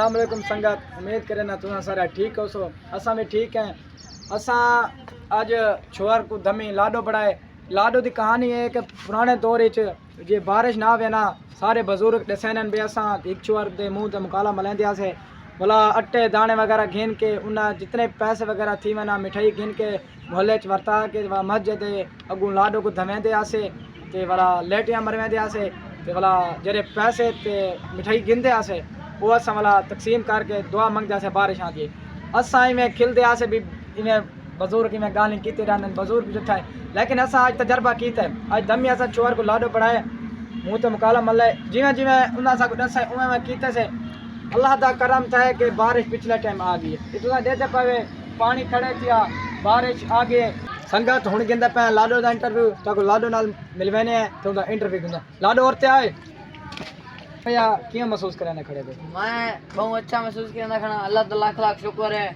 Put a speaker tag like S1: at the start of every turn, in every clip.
S1: अस्सलाम वालेकुम संगत, उम्मीद करें ना तुम सारा ठीक हो सो। असा भी ठीक हैं। असा अज छोर को दमी लाडो पढ़ाए। लाडो की कहानी है कि पुराने दौर जे बारिश ना आवे ना सारे बुजुर्ग दसन भी असा एक छोर के मुँह से मुकाला मलेंदे से बोला अट्टे दाने वगैरह घिन के उन्हें जितने पैसे वगैरह थी वना मिठाई घिन के मोहल्ले च वरता के मस्जिद अगू लाडो को धमेंदे आसे ते वाला लेटियां मरवेंदे आसे ते वाला जेरे पैसे ते मिठाई गिनते आसे वो असा वाला तकसीम करके दुआ मंगते आसे बारिश आती असा इवें खिलते आसे भी इवें बुजुर्ग इवें गाली की रहते बुजुर्ग जुठा है। लेकिन असा अज तजर्बा किया अज दमी असा छोर को लाडो पढ़ाए मुँह तो मुकाला मल जिमें जिमें उन्हें दस उवें कीते से अल्लाह का करम था कि बारिश पिछले टाइम आ गई है। इतना देते पावे पानी खड़े थिया बारिश आ गई संगत हूँ गिंदा पे लाडो का इंटरव्यू तो लाडो नाल मिलवाने है तो इंटरव्यू गिंदा लाडो और आए भैया क्यों महसूस कराने खड़े थे?
S2: मैं बहुत अच्छा महसूस किया खड़ा। अल्लाह तो लाख लाख शुक्र है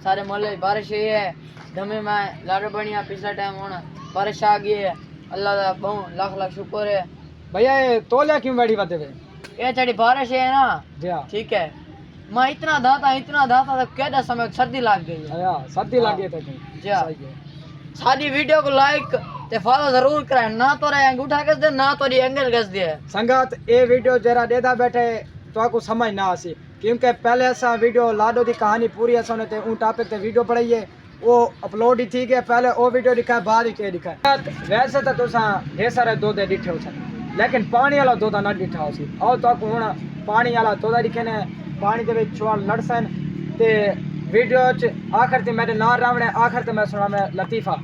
S2: सारे मोहल्ले बारिश हुई है दमे में लाडो बढ़िया पिछला टाइम होना बारिश आ गई है अल्लाह का बहुत लाख लाख शुक्र है।
S1: भैया ये तोलिया क्यों बैठी बातें
S2: ये चढ़ी बारिश है ना
S1: जी हाँ
S2: ठीक है। मैं इतना दाता तो क्या समय सर्दी लग गई है
S1: सर्दी लग गई
S2: जी हाँ। सारी वीडियो को लाइक ते फॉलो जरूर कराए ना तो रे अंगूठा कस दे ना तो री एंगल कस दे
S1: संगत ये वीडियो जरा देदा बैठे तो आपको समझ ना आसी क्योंकि पहले ऐसा वीडियो लाडो की कहानी पूरी ऐसा ने उन टॉपिक पे वीडियो बनाई है वो अपलोड ही थी कि पहले वो वीडियो दिखा बाद ही के दिखा वैसे तो तुसा ढेर सारे दोदे डिठे हो लेकिन पानी वाला दोदा ना डिठा हो सी और तो आपको हुण पानी वाला दोदा दिखे ने पानी दे विच छुआ लड़सन ते वीडियो च आखिर ते मेरे नाम रावणे आखिर ते मैं सुना मैं लतीफ़ा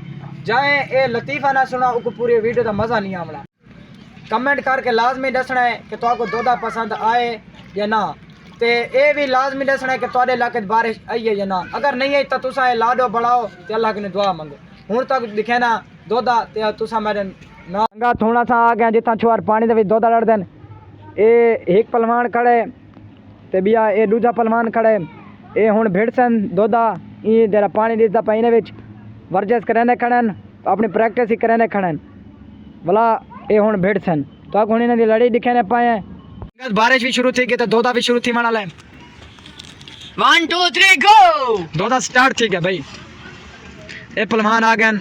S1: जाए ये लतीफ़ा ना सुना उनको पूरी वीडियो का मज़ा नहीं आवना। कमेंट करके लाजमी दसना है कि तो आपको दोदा पसंद आए या ना ते ये भी लाजमी दसना है कि तुहाडे इलाके बारिश आई है या ना। अगर नहीं आई तो तुसा ये लाडो बढ़ाओ ते अल्लाह की दुआ मंगो। हुण तक दिखे ना दोदा ते तुसा मेरे ना थोड़ा सा आ गया जितना छुआर पानी दे दोदा लड़ देन ये एक पलवान खड़े ते बिया ये दूजा पलवान खड़े ये हुण भिड़सन दोदा ये जरा पानी दिसदा पाइने विच वर्जस करेंदे खड़न अपनी प्रैक्टिस ही करेंदे खड़न भला ये हुण भिड़सन तो आप हुण इन्हां दी लड़ी दिखे ने पाए बारिश भी शुरू थी गई तो दोदा भी शुरू थी माना ले
S2: 1 2 3 गो
S1: दोदा स्टार्ट थी गया भाई ये पलवान आ गए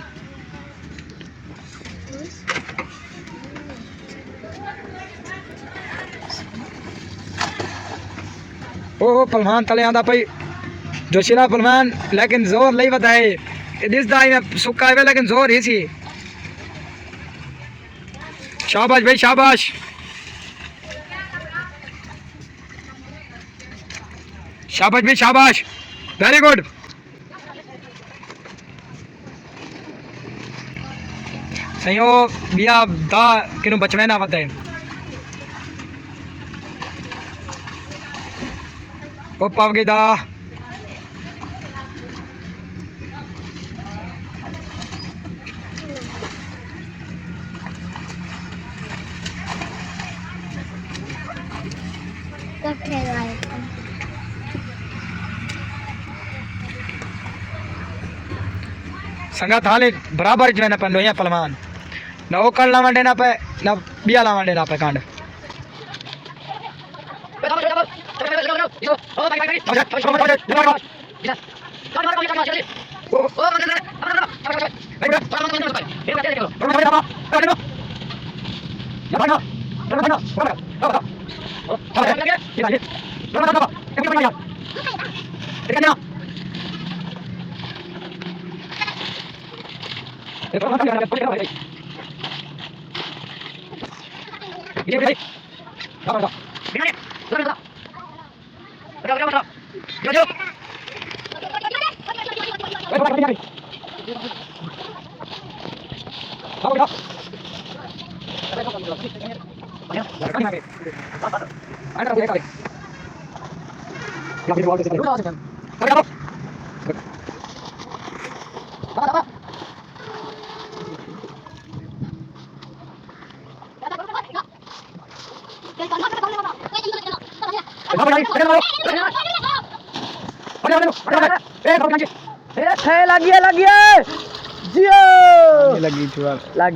S1: ओ पलवान तले आंदा भाई जोशीला पलवान लेकिन जोर नहीं बताए दिस दाई में सुक्का है लेकिन जोर ही सी। शाबाश भाई शाबाश शाबाश भाई शाबाश वेरी गुड। सही हो बिया दा किनु बचवे ना वते ओ पाव गई दा संगत हाले बराबर जो है ना पंदो यहाँ पलवान ना वो कर लावंडे ना पे ना बिया लावंडे ना पे कांड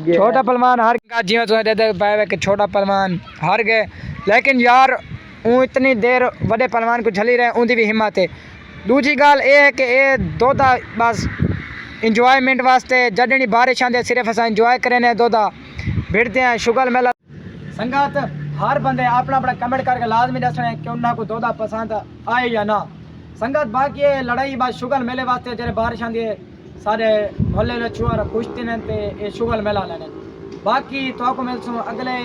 S1: छोटा पलवान हार गया जी तो दे कि छोटा पलवान हार गए लेकिन यार ਉਹ ਇਤਨੀ ਦੇਰ ਵੱਡੇ ਪਹਿਲਵਾਨ को झली रहे उनकी भी हिम्मत है। दूजी गल ये है कि ये दोदा बस इंजॉयमेंट वास्ते जडनी बारिश आंदी सिर्फ अस इंजॉय करें दोदा भिड़ते हैं शुगल मेला। संगत हर बंदे अपना अपना कमेंट करके लाजमी दसना है कि उन्होंने को दोदा पसंद आए या ना। संगत बाकी ये लड़ाई बस शुगल मेले वास्ते जेरे बारिश आंदी है सारे मोहल्ले ले छुआ खुशती ने ते ये शुगल मेला लेने। बाकी तो को मिलसूं अगले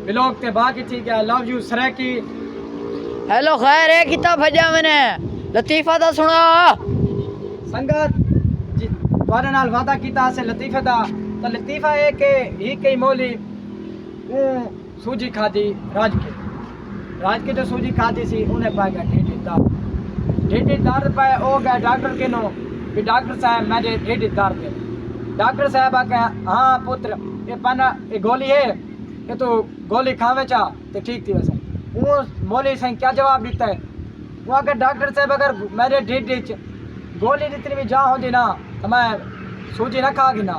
S1: ब्लॉग ते बाकी ठीक है। Love you Saraiki.
S2: हेलो खैर है कितना भजा मैंने लतीफा दा सुना
S1: संगत जी तुम्हारे नाल वादा कीता से लतीफे दा तो लतीफा है कि ही कई मोली सूजी खादी राज के जो सूजी खादी सी उन्हें पा गया ढेडी दर्द पाए ओ गया डॉक्टर के नो भी डॉक्टर साहब मेरे ढेडी दर्द है। डॉक्टर साहब आके हाँ पुत्र ये पाना ये गोली है ये तो गोली खावे चा तो ठीक थी वैसे। वो मोली से क्या जवाब देता है वो अगर डॉक्टर साहब अगर मेरे ढेडी गोली जितनी भी जा होती ना तो मैं सूजी ना खागी ना